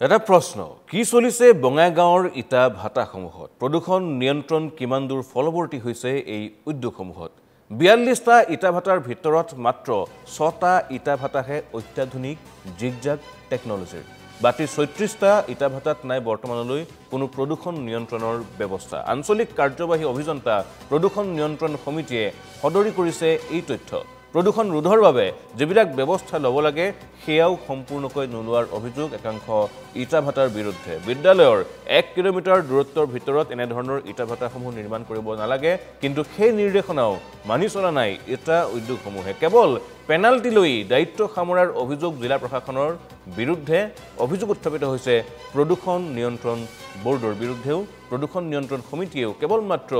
এটা প্ৰশ্ন কি চলিছে বঙাইগাঁৱৰ ইটা ভাটাসমূহত প্ৰদূষণ নিয়ন্ত্ৰণ কিমান দূৰ ফলৱৰ্তী হৈছে এই উদ্যোগসমূহত ৪২টা ইটা ভাটাৰ ভিতৰত মাত্ৰ ৬টা ইটা ভাটাহে অত্যাধুনিক জিগজাগ টেকনলজিৰ বাকি ৩৬টা ইটা ভাটাত নাই বৰ্তমানলৈ কোনো প্ৰদূষণ নিয়ন্ত্ৰণৰ ব্যৱস্থা আঞ্চলিক কাৰ্যবাহী অভিযন্তা প্ৰদূষণ নিয়ন্ত্ৰণ সমিতিয়ে সদৰি কৰিছে এই তথ্য প্ৰদূষণ ৰোধৰ বাবে যিবিলাক ব্যৱস্থা ল'ব লাগে সেয়াও সম্পূৰ্ণকৈ নোলোৱাৰ অভিযোগ একাংশ ইটা ভাটাৰ বিৰুদ্ধে বিদ্যালয়ৰ ১ কিলোমিটাৰ দূৰত্বৰ ভিতৰত এনে ধৰণৰ ইটা ভাটাসমূহ নিৰ্মাণ কৰিব নালাগে কিন্তু সেই নিৰ্দেশনাও মানি চলা নাই ইটা উদ্যোগসমূহে কেৱল পেনাল্টি লৈ দায়িত্ব সামৰাৰ অভিযোগ জিলা প্ৰশাসনৰ বিৰুদ্ধে অভিযোগ উত্থাপিত হৈছে প্ৰদূষণ নিয়ন্ত্ৰণ বৰ্ডৰ বিৰুদ্ধেও প্ৰদূষণ নিয়ন্ত্ৰণ সমিতিয়েও কেৱল মাত্ৰ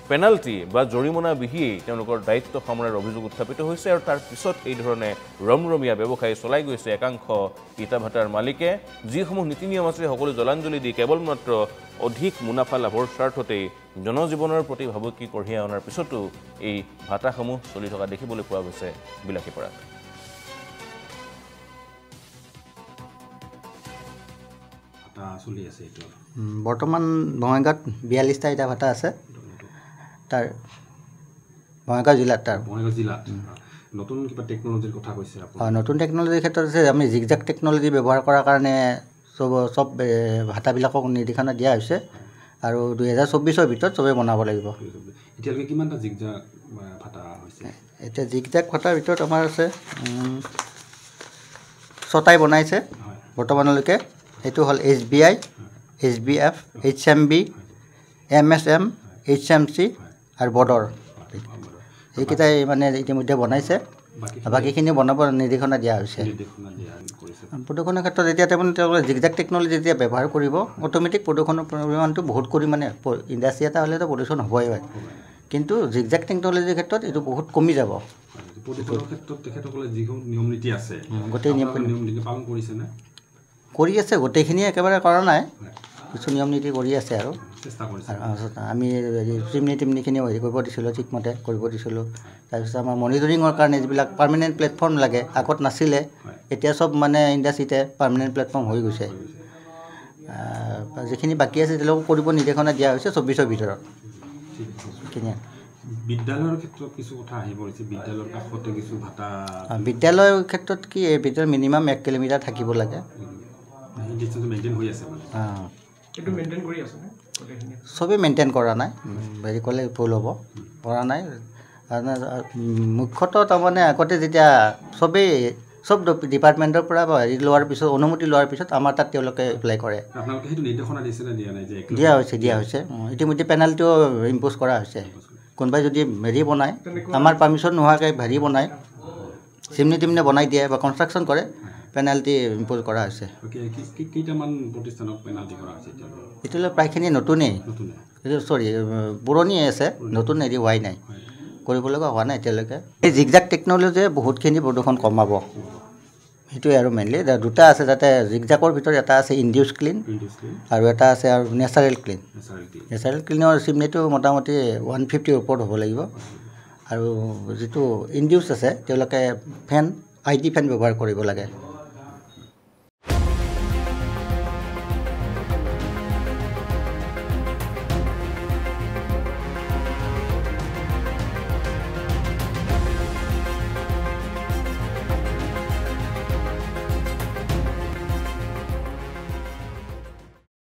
পেনাল্টি বা জৰিমনা বিহিয়েই তেওঁলোকৰ দায়িত্ব সামৰাৰ অভিযোগ উত্থাপিত হৈছে আৰু তাৰ পিছত এই ধৰণে ৰমৰমীয়া ব্যৱসায় চলাই গৈছে একাংশ ইটা ভাটাৰ মালিকে যিসমূহ নীতি নিয়ম আছে সকলো জলাঞ্জলি দি কেৱল মাত্ৰ অধিক মুনাফা লাভৰ স্বাৰ্থতেই জনজীৱনৰ প্ৰতি ভাবুকি কঢ়িয়াই অনাৰ পিছতো এই ভাটাসমূহ চলি থকা দেখিবলৈ পোৱা গৈছে বিলাসীপাৰাত বৰ্তমান বঙাইগাঁৱত ৪২টা ইটা ভাটা আছে তাৰ বঙাইগাঁও জিলাত নতুন কিবা টেকনলজিৰ কথা কৈছে আপুনি নতুন টেকনলজিৰ ক্ষেত্ৰত আছে আমি জিগজাগ টেকনলজি ব্যৱহাৰ কৰাৰ কাৰণে চব ভাটাবিলাকক নিৰ্দেশনা দিয়া হৈছে আৰু ২০২৪ৰ ভিতৰত চবেই বনাব লাগিব এতিয়ালৈকে কিমানটা জিগজাগ ভাটা হৈছে এতিয়া জিগজাগ ভাটাৰ ভিতৰত আমাৰ আছে ৬টাই বনাইছে বৰ্তমানলৈকে এইটো হ'ল SBI SBF HMB MSM HMC আৰু বৰ্ডৰ এইকেইটাই মানে ইতিমধ্যে বনাইছে বাকীখিনি বনাব নিৰ্দেশনা দিয়া হৈছে প্ৰদূষণৰ ক্ষেত্ৰত এতিয়া তেওঁলোকে জিগজাগ টেকনলজি যেতিয়া ব্যৱহাৰ কৰিব অট'মেটিক প্ৰদূষণৰ পৰিমাণটো বহুত পৰিমাণে ইণ্ডাষ্ট্ৰি এটা হ'লেতো প্ৰদূষণ হ'বই হয় কিন্তু জিগজাগ টেকনলজিৰ ক্ষেত্ৰত এইটো বহুত কমি যাব প্ৰদূষণৰ ক্ষেত্ৰত তেখেতসকলে যিসমূহ নিয়ম নীতি আছে গোটেই নিয়ম নীতি পালন কৰিছেনে কৰি আছে গোটেইখিনি একেবাৰে কৰা নাই কিছু নিয়ম নীতি কৰি আছে আৰু চেষ্টা কৰিছে আমি চিমনিখিনিও কৰিব দিছিলোঁ ঠিকমতে কৰিব দিছিলোঁ তাৰপিছত আমাৰ মনিটৰিঙৰ কাৰণে যিবিলাক পাৰ্মানেণ্ট প্লেটফৰ্ম লাগে আগত নাছিলে এতিয়া চব মানে ইণ্ডাষ্ট্ৰিতে পাৰ্মানেণ্ট প্লেটফৰ্ম হৈ গৈছে যিখিনি বাকী আছে তেওঁলোকক কৰিব নিৰ্দেশনা দিয়া হৈছে ২৪ৰ ভিতৰত সেইখিনিয়ে বিদ্যালয়ৰ ক্ষেত্ৰত কিছু কথা আহি পৰিছে বিদ্যালয়ৰ কাষতে কিছু ভাটা বিদ্যালয়ৰ ক্ষেত্ৰত কি এই ভিতৰত মিনিমাম ১ কিলোমিটাৰ থাকিব লাগে চবেই মেইনটেইন কৰা নাই হেৰি ক'লে ভুল হ'ব কৰা নাই মুখ্যতঃ তাৰমানে আগতে যেতিয়া চব ডিপাৰ্টমেণ্টৰ পৰা হেৰি লোৱাৰ পিছত অনুমতি লোৱাৰ পিছত আমাৰ তাত তেওঁলোকে এপ্লাই কৰে দিয়া হৈছে ইতিমধ্যে পেনাল্টিও ইম্প'জ কৰা হৈছে কোনোবাই যদি হেৰি বনায় আমাৰ পাৰ্মিশ্যন নোহোৱাকৈ হেৰি বনায় চিমনি টিমনি বনাই দিয়ে বা কনষ্ট্ৰাকশ্যন কৰে পেনাল্টি ইম্প'জ কৰা হৈছে এতিয়ালৈ প্ৰায়খিনি নতুনেই পুৰণি আছে নতুন হেৰি হোৱাই নাই কৰিব লগা হোৱা নাই এতিয়ালৈকে এই জিগজাগ টেকনলজিয়ে বহুতখিনি প্ৰদূষণ কমাব সেইটোৱে আৰু মেইনলি দুটা আছে যাতে জিগজাগৰ ভিতৰত এটা আছে ইনডিউচ ক্লিন আৰু এটা আছে আৰু নেচাৰেল ক্লিনৰ চিমনিটো মোটামুটি 150ৰ ওপৰত হ'ব লাগিব আৰু যিটো ইনডিউচ আছে তেওঁলোকে ID ফেন ব্যৱহাৰ কৰিব লাগে